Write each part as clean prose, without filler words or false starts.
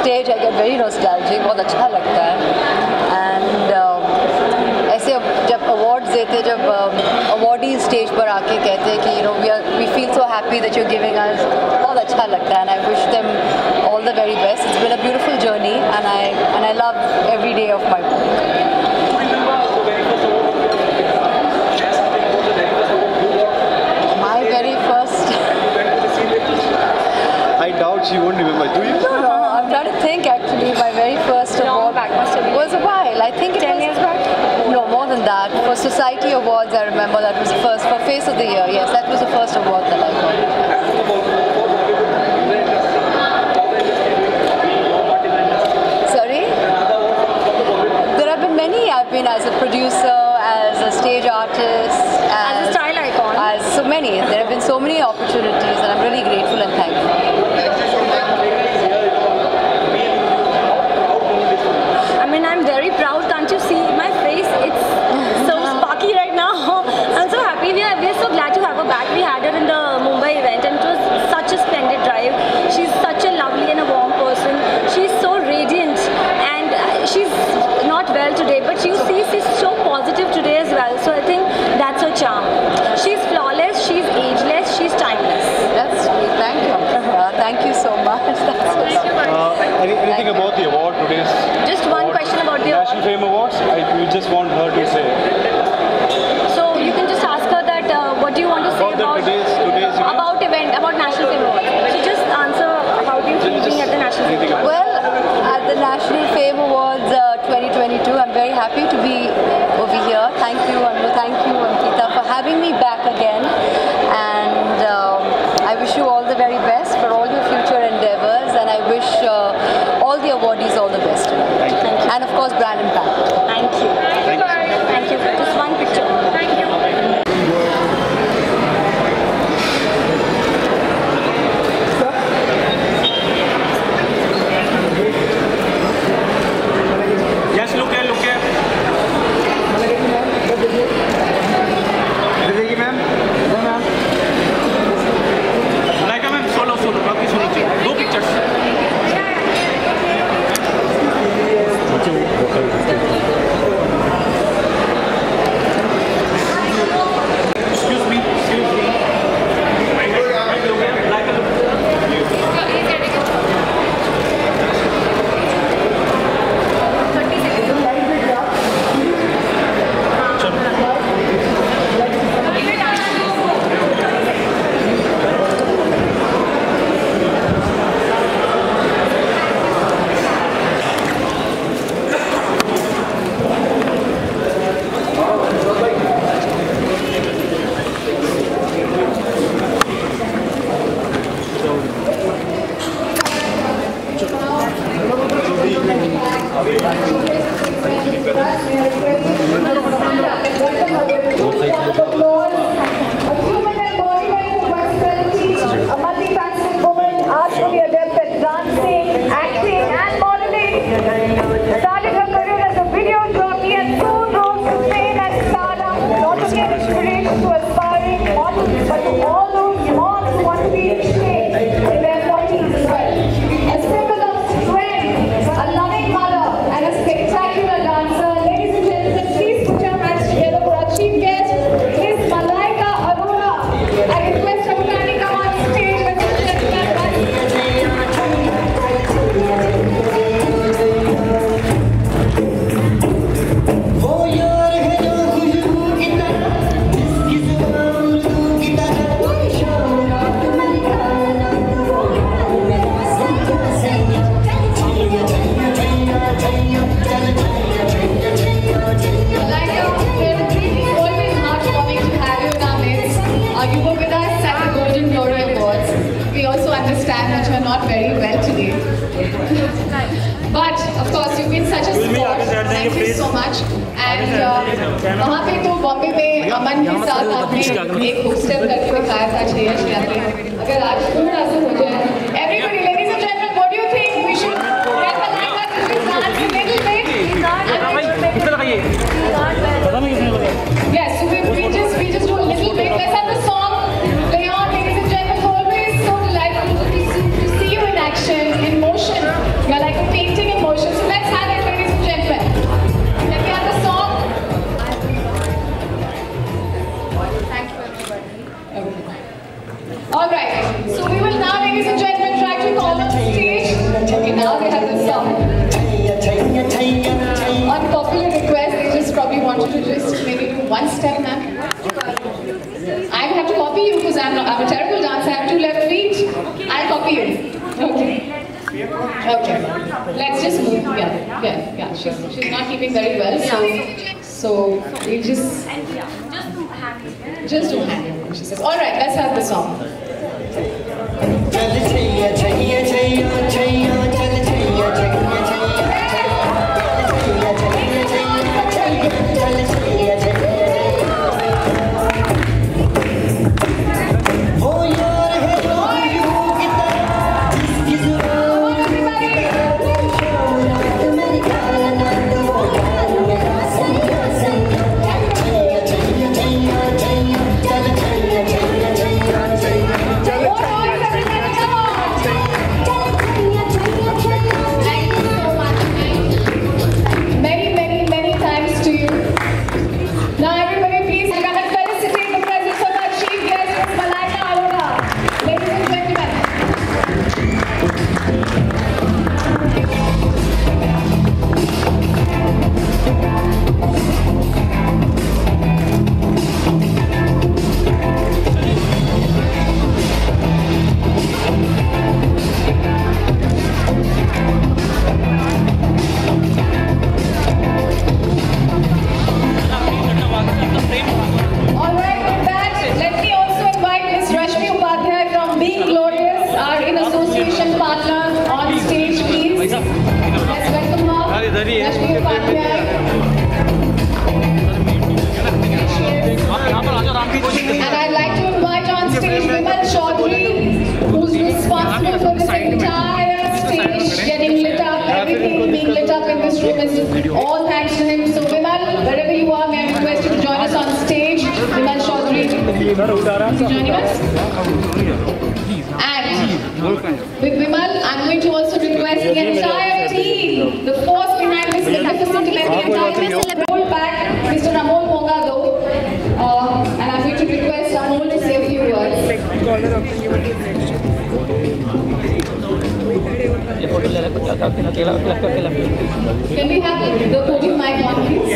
stage, I get very nostalgic. बहुत अच्छा लगता है. And ऐसे जब awards देते, जब awardees stage पर आके कहते हैं कि we feel so happy that you're giving us, बहुत अच्छा लगता है. And I wish them all the very best. It's been a beautiful journey, and I love every day of my work. My very first. I doubt she won't remember. Do you? No, I'm trying to think actually. My very first award was a while. I think 10 years back? No, more than that. For Society Awards, I remember that was the first. For Face of the Year, yes, that was the first award that I got. Sorry? There have been many. I've been as a producer, as a stage artist, As a style icon. as so many. There have been so many opportunities, and I'm really grateful and thankful. I mean, I'm very proud. Can't you see my face? It's so sparky right now. I'm so happy. We're so glad to have her back. We had her in the Mumbai event, and it was such a splendid drive. She's such a lovely and a warm person. She's so radiant, and she's not well today, but you see she's so positive today as well. So I think that's her charm. She's flawless. She's ageless. She's timeless. That's sweet. Thank you. Thank you so much. That's so sweet. Anything about the award today's? Just one question about the National Fame Awards? We just want her to say. So you can just ask her that what do you want to say About today's event? about National Fame Awards. So just answer how do you feel being at the National Fame Awards. Well, at the National Fame Awards 2022, I'm very happy to be over here. Thank you, Ankita, for having me back again. And I wish you all the very best for all your future endeavors. And I wish all the awardees all the best. Thank you. And of course, brand impact. Thank you. Thank you. Just one picture. Thank you. Yes, look here. Viveki ma'am? Malaika ma'am, solo. Go pictures. Excuse me. A multifaceted woman, artfully adept at dancing, acting, and modeling. Started her career as a video jockey and soon rose to fame and stardom, not only an inspiration to aspiring models, but to all those moms who want to be in shape in their 40s as well. A symbol of strength, a loving mother, and a spectacular dancer. Ladies and gentlemen, please put your hands together for our chief guest, Miss Malaika Arora. I request her to kindly come on stage with us, you were with us at the Golden Glory Awards. We also understand that you're not very well today. But of course, you've been such a support. Thank you so much. And वहाँ पे तो बॉम्बे में अमन के साथ आपने एक poster करके दिखाया था श्रेयस यात्री. अगर आज थोड़ा सा हो जाए. Everybody, ladies and gentlemen, what do you think? We should get the line up to dance a little bit. Yes, we just do a little bit. Let's have the song play on, ladies and gentlemen. Always so delightful to see you in action, in motion. You're like now they have this song. On popular request, they just probably wanted to just maybe do one step, ma'am. I have to copy you because I'm a terrible dancer. I have 2 left feet. I'll copy you. Okay. Okay. Let's just move. Yeah. She's not keeping very well. So we just do hand. She says, all right, let's have the song. And I'd like to invite on stage Vimal Chaudhary, who's responsible for this entire stage getting lit up. Everything being lit up in this room is all thanks to him. So Vimal, wherever you are, may I request you to join us on stage. Vimal Chaudhary, is he joining us? And with Vimal, I'm going to also request the entire team, the force behind this magnificent event, the entire roll back, Mr. Amol Mongado. And I'm going to request Amol to say a few words. Can we have the podium mic on, please?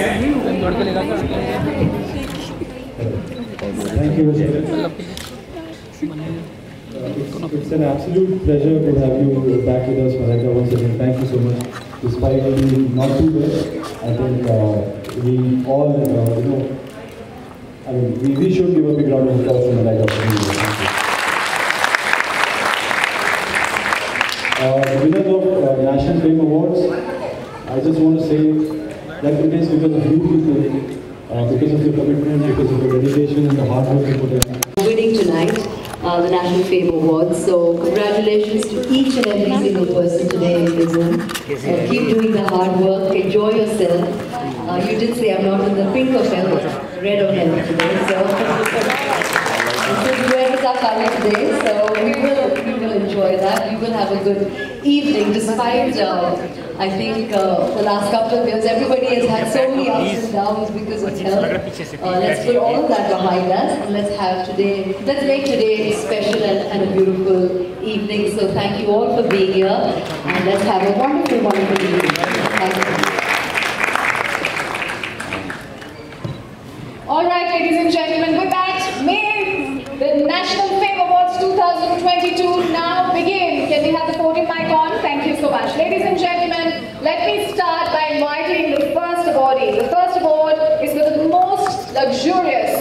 Thank you, it's an absolute pleasure to have you back with us, Malaika, once again. Thank you so much. Despite being not too well, I think we all, I mean, we should give a big round of applause to Malaika for being here. The winners of National Fame Awards, I just want to say that it is because of you people, because of your commitment, because of your dedication and the hard work you put in. Winning tonight, the National Fame Awards. So congratulations to each and every single person today in the room. Keep doing the hard work, enjoy yourself. You did say I'm not in the pink of health, red of health today. So red is our color today. So we will enjoy that. We will have a good evening despite I think the last couple of years everybody has had so many ups and downs because of health. Let's put all of that behind us and let's make today special and a beautiful evening. So thank you all for being here and let's have a wonderful, wonderful evening. Thank you. All right, ladies and gentlemen, with that, may the National Fame Awards 2022 now begin. Can we have the podium mic on? Thank you so much. Ladies and gentlemen, let me start by inviting the first awardee. The first award is for the most luxurious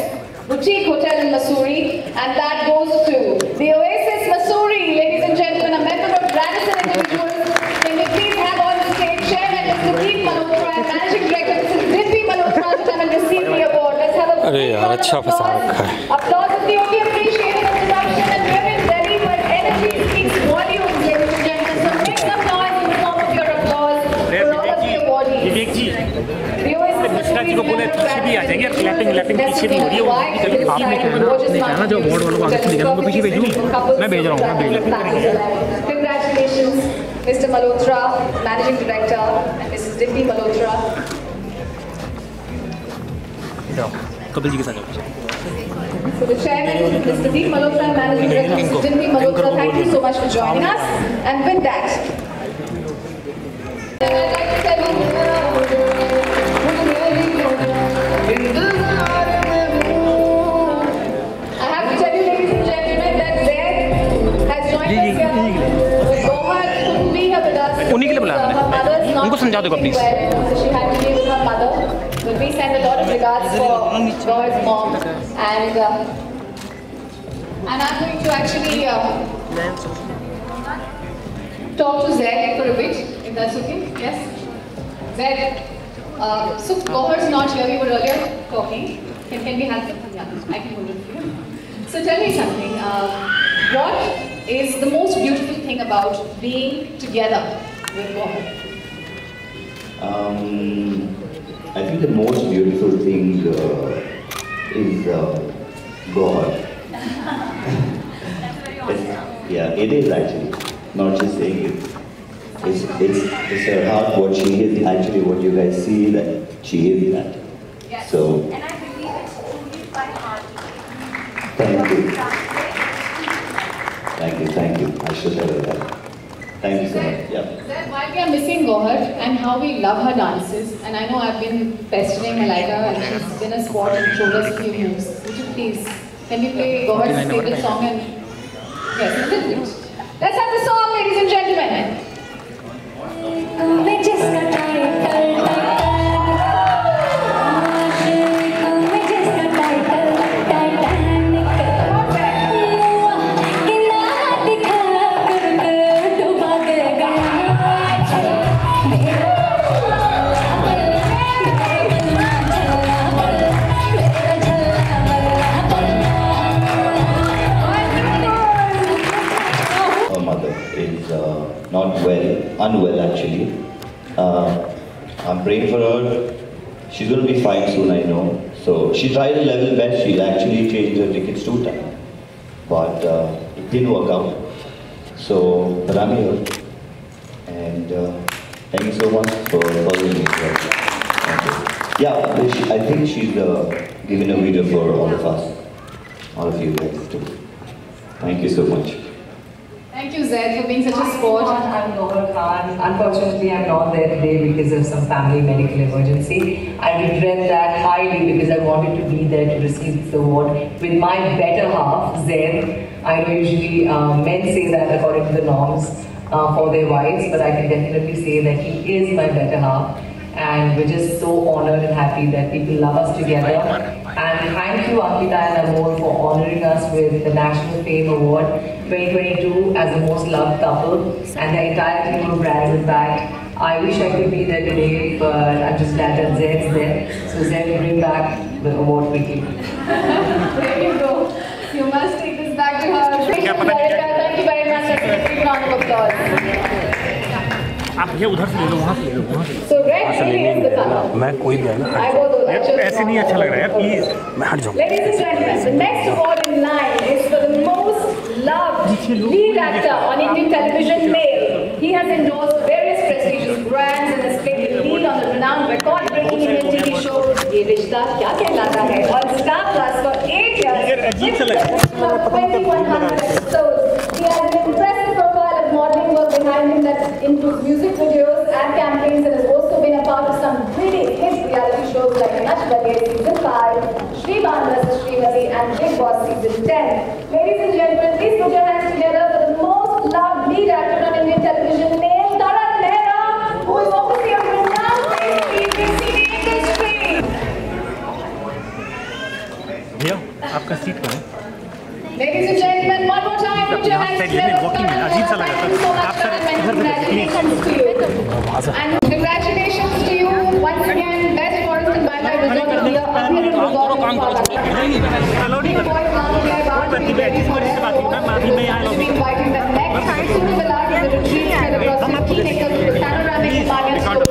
boutique hotel in Mussoorie, and that goes to the Oasis Mussoorie. Ladies and gentlemen, a member of Radisson Individuals. Can we please have on the stage Chairman Mr. Deep Malhotra and Managing Director Mrs. Dippy Malhotra to come and receive the award. Let's have a big round of applause. Applause is the only appreciated introduction, and we have been ready, but energy speaks volumes, ladies and gentlemen. So make some noise in the form of your applause for all of the awardees. The Oasis Mussoorie को बोले पीछे भी आ जाएंगे clapping पीछे भी हो रही है आपने कहना जो अवार्ड वालों को आगे से निकालना उनको पीछे भेजूं मैं भेज रहा हूं मैं भेज रहा हूं Congratulations Mr. Malhotra, Managing Director, and Mrs. Dippy Malhotra. Kapil ji के साथ So the chairman, Mr. Deep Malhotra, and Managing Director, Mrs. Dippy Malhotra, thank you so much for joining us. And with that, I'd like to tell you, I have to tell you, ladies and gentlemen, that Zaid has joined us here. Gohar couldn't be here with us. उन्हीं के लिए बुलाया मैंने। Her mother's not उनको समझा दो feeling please। well, so she had to be with her mother. But we send a lot of regards for Gohar's mom, and I'm going to actually talk to Zaid for a bit, if that's okay. Yes, Zaid. So Gohar's not here. We were earlier talking. Can we have it? Yeah, I can hold it for you. So tell me something. What is the most beautiful thing about being together with Gohar? I think the most beautiful thing is Gohar. Yeah, it is actually. Not just saying it. It's her heart. What she is actually. What you guys see that she is that. Yes. So And I believe it's truly by heart. thank you. Thank you. I should have done that. Thank you so much. Yeah. Zaid, why we are missing Gohar and how we love her dances, and I know I've been pestering Malaika and she's been a sport and showed us a few moves. Would you please, can you play Gohar's favorite song and yes, a little bit. Let's have the song, ladies and gentlemen. Her mother is not unwell actually. I'm praying for her. She's going to be fine soon, I know. So she tried a level best. She actually changed her tickets 2 times, but it didn't work out. So, but I'm here, and thank you so much for following me. Thank you. Yeah, I think she's given a video for all of us, all of you guys too. Thank you so much. Thank you, Zaid, for being such a sport. I'm Gohar Khan. Unfortunately, I'm not there today because of some family medical emergency. I regret that highly because I wanted to be there to receive the award with my better half, Zaid. I know usually men say that according to the norms for their wives, but I can definitely say that he is my better half. And we're just so honored and happy that people love us together. And thank you, Ankita and Amol, for honoring us with the National Fame Award 2022 as the most loved couple. And the entire team of Brand is back. I wish I could be there today, but I'm just glad that Zaid's there. So Zaid, bring back the award quickly. There you go. You must take this back to her. Thank you very much. Let's give a big round of applause. आप भैया उधर से ले लो, वहाँ से ले लो, वहाँ से। So red really is the color. मैं कोई भी है ना। I go to यार ऐसे नहीं अच्छा लग रहा है यार, प्लीज मैं हट जाऊँ। Ladies and gentlemen, the next award in line is for the most loved lead actor on Indian television, male. He has endorsed various prestigious brands and has played the lead on the renowned record-breaking Indian TV show Ye Rishta Kya Kehlata Hai on Star Plus for 8 years. For 2100 episodes. He has an impressive profile of modeling work behind him that includes music videos, ad campaigns, and has also been a part of some really hit reality shows like Nach Lage Season 5, Shriman vs. Srimati, and Big Boss Season 10. Ladies and gentlemen, please put your hands together for the most loved lead actor on Indian television, Neil Taran Mehra, who is obviously a renowned face in the TV industry. भैया आपका seat पर है। Ladies and gentlemen, one more time, put your hands together for Taran Mehra. Thank you so much, Taran, and congratulations to you. And congratulations to you once again, Best Forest and Wildlife Resort of the Year, Appear in Resort in Kolkata. Inviting them next. Soon we will have the retreat spread across 15 acres with panoramic Himalayan slopes.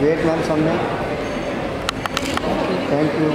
Wait ma'am सामने। Thank you.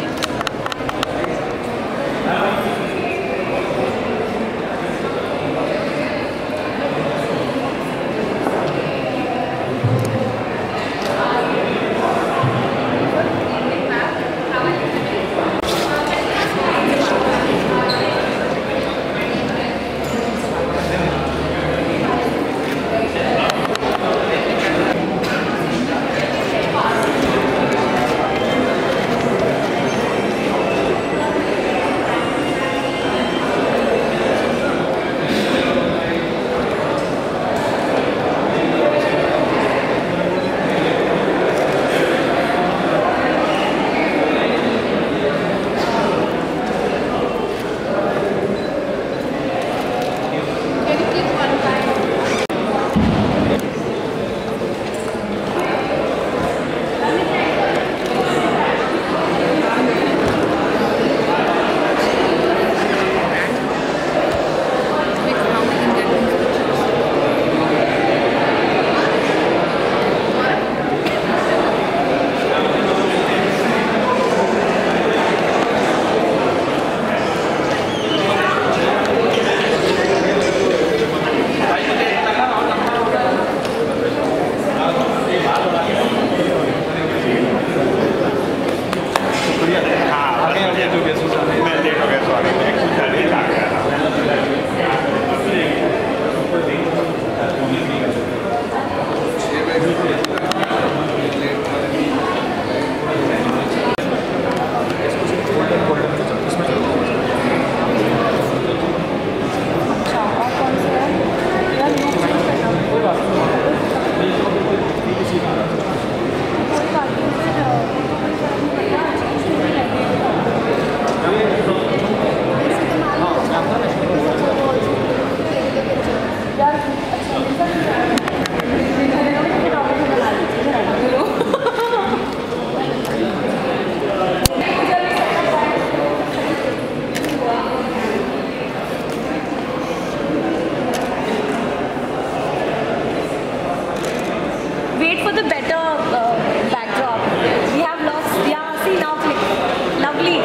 Wait for the better backdrop. We have lots. Yeah, see now, click. Lovely.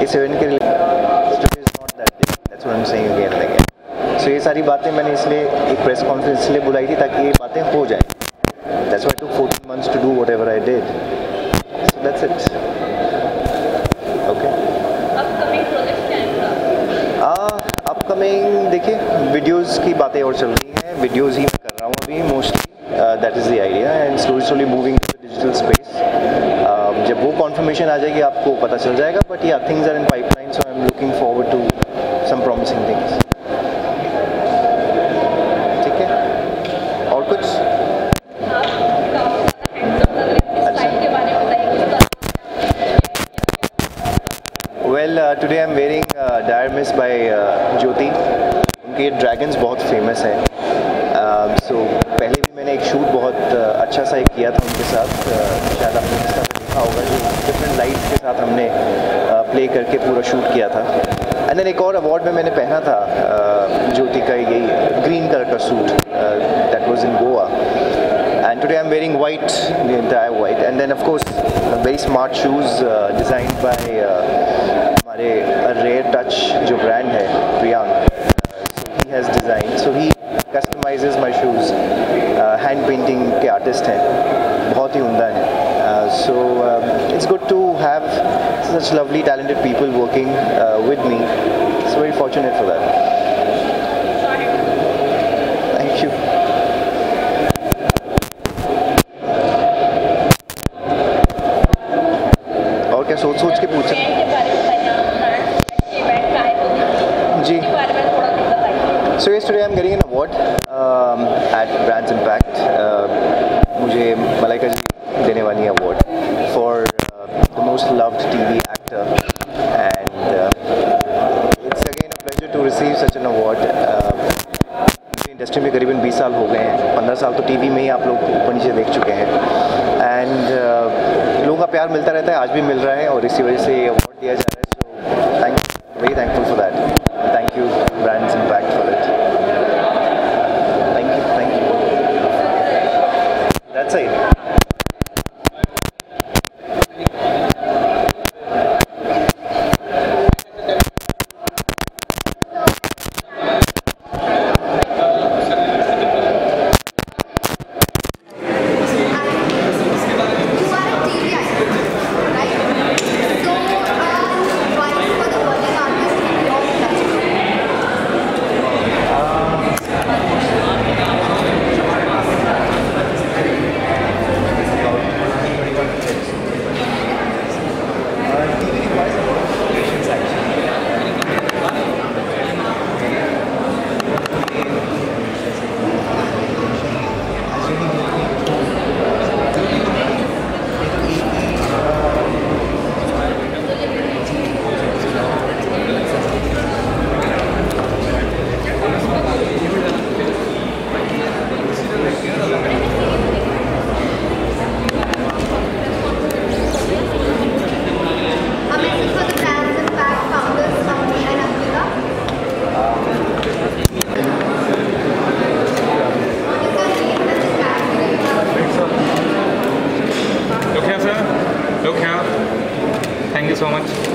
इस event के story is not that big, that's what I am saying again and again. So ये सारी बातें मैंने इसलिए एक press conference इसलिए बुलाई थी ताकि ये बातें हो जाए। That's why I took 14 months to do whatever I did. So that's it. Okay. Upcoming project क्या है? अपकमिंग देखिए वीडियोस की बातें और चल रही हैं, वीडियोस ही मैं कर रहा हूँ अभी mostly, that is the idea and slowly moving to the digital space. जब वो कॉन्फर्मेशन आ जाएगी आपको पता चल जाएगा, but yeah things are in pipeline, so I am looking forward to some promising things. ठीक है, और कुछ? Well today I am wearing Dior miss by Jyoti. उनके ड्रैगन्स बहुत फेमस हैं। सो पहले भी मैंने एक शूट बहुत अच्छा सा एक किया था उनके साथ, शायद आपने देखा होगा, जो डिफरेंट लाइट्स के साथ हमने प्ले करके पूरा शूट किया था। एंड देन एक और अवार्ड में मैंने पहना था ज्योति का यही ग्रीन कलर का suit, that was in Goa, and today I'm wearing white, the entire white, and then of course very smart shoes designed by हमारे Rare Touch जो brand है, Priyank, so he has designed, so he customizes my shoes, hand painting के artist हैं, बहुत ही उम्दा हैं, so it's good to have such lovely talented people working with me, so very fortunate for that. Thank you. क्या सोच के पूछा जी। So yes, today I'm getting an award at Brands Impact. मुझे मलाइका जी देने वाली है award for the most loved TV actor, and it's again a pleasure to receive such an award. मुझे industry में करीबन 20 साल हो गए हैं, 15 साल तो टीवी में ही आप लोग ऊपर नीचे देख चुके हैं, एंड लोगों का प्यार मिलता रहता है, आज भी मिल रहा है और इसी वजह से अवार्ड दिया जा रहा है, so very thankful for that, thank you brands impact for it, thank you, that's it. Look here, sir. Look here. Thank you so much.